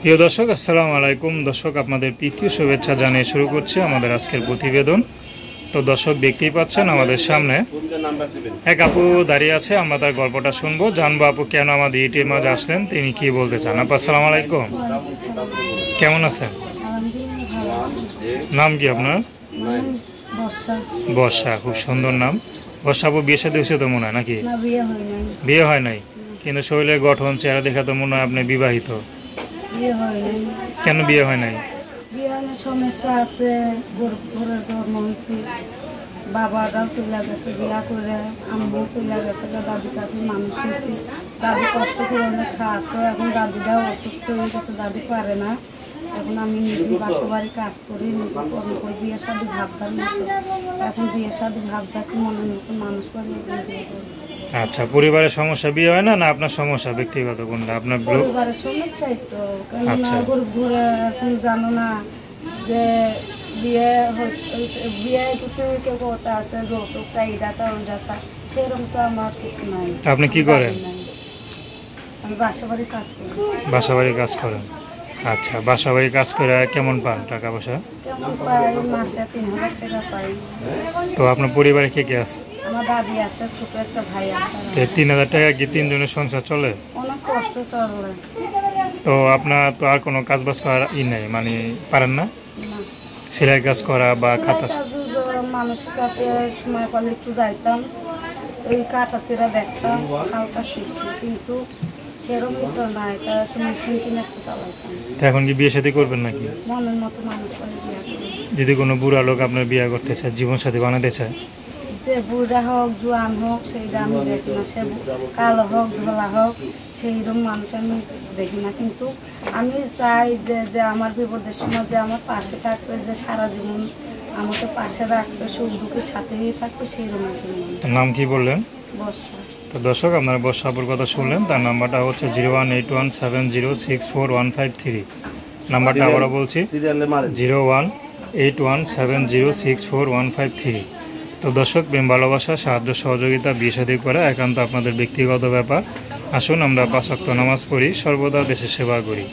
প্রিয় দর্শক, আসসালামু আলাইকুম। দর্শক, আপনাদের প্রীতি শুভেচ্ছা জানিয়ে শুরু করছে আমাদের আজকের প্রতিবেদন। তো দর্শক, দেখতেই পাচ্ছেন আমাদের সামনে এক আপু দাঁড়িয়ে আছে। আমরা তার গল্পটা শুনবো, জানবো আপু কেন আমাদের ইউটিউবের মাঝে আসলেন, তিনি কি বলতে চান। আপু আসসালামু আলাইকুম, কেমন আছেন? নাম কি আপনার? বর্ষা, খুব সুন্দর নাম। বর্ষা আপু, বিয়ে সাথে হয়েছে তো মনে হয় নাকি? বিয়ে হয় নাই, কিন্তু শরীরের গঠন, চেহারা দেখা তো মনে হয় আপনি বিবাহিত। কেন বিয়ে হয় নাই? সমস্যা আছে, জন্ম হয়েছে, বাবারাও চলে গেছে বিয়া করে, আম্মুও চলে গেছে, দাদির কাছে মানুষ হয়েছে। দাদি কষ্ট করে অনেক খাওয়াতো, এখন দাদিটাও অসুস্থ হয়ে গেছে, দাদি পারে না। এখন আমি নিজে বাসা বাড়ি কাজ করি, নিজে কর্ম করি, বিয়ের সাথে ভাবতাম না। এখন বিয়ের সাথে ভাবতাছি, মনের মতো মানুষ করে বিয়ে করি। আচ্ছা, পরিবারের সমস্যা বিয়ে হয় না, না আপনার সমস্যা ব্যক্তিগত কোনটা? আপনার পরিবারের সমস্যাই তো, কেননা গরিব ঘুরে এখন জানো না যে বিয়ে বিয়ে যদি কেউ করতে আছে, যৌতুক চাই, এটা চাই, ওইটা চাই, সেরকম তো আমার কিছু নাই। আপনি কি করেন? আমি বাসা বাড়ি কাজ করি। বাসা বাড়ি কাজ করেন? আচ্ছা, বাসা বাড়ি কাজ করে কেমন পান টাকা পয়সা? কেমন পাই, মাসে 3000 টাকা পাই। তো আপনার পরিবারে কে কে আছে? আমার দাদি আছে, ছোট একটা ভাই আছে। 3000 টাকা কি তিনজনের সংসার চলে? অনেক কষ্ট চলে। তো আপনার তো আর কোনো কাজ বাজ করার নেই, মানে পারেন না? সেলাই কাজ করা বা খাতা? মানুষের কাছে সময় পেলে একটু যাইতাম, ওই কাটা চিরা দেখতাম, হালকা শিখছি, কিন্তু সেরকম তো নাই। তা একটু মেশিন কিনে একটু চালাইতাম। এখন কি বিয়ে সাথে করবেন নাকি? মনের মতো মানুষ করে বিয়ে করি। যদি কোনো বুড়া লোক আপনার বিয়ে করতে চায়, জীবন সাথী বানাতে চায়? যে বুড়া হোক, জোয়ান হোক, সেইটা আমি দেখি না। সে কালো হোক, ধলা হোক, সেইরকম মানুষ আমি দেখি না। কিন্তু আমি চাই যে আমার বিপদের সময় যে আমার পাশে থাকবে, যে সারা জীবন আমাকে পাশে রাখবে, সুখ দুঃখের সাথেই থাকবে, সেইরকম একজন। নাম কি বললেন? বর্ষা। তো দর্শক, আপনারা বর্ষা আপুর কথা শুনলেন। তার নাম্বারটা হচ্ছে 01817064153। নাম্বারটা আবারও বলছি, 01817064153। তো দর্শক, প্রেম ভালোবাসা, সাহায্য সহযোগিতা, বিয়ে শাদী করা একান্ত আপনাদের ব্যক্তিগত ব্যাপার। আসুন আমরা 5 ওয়াক্ত নামাজ পড়ি, সর্বদা দেশের সেবা করি।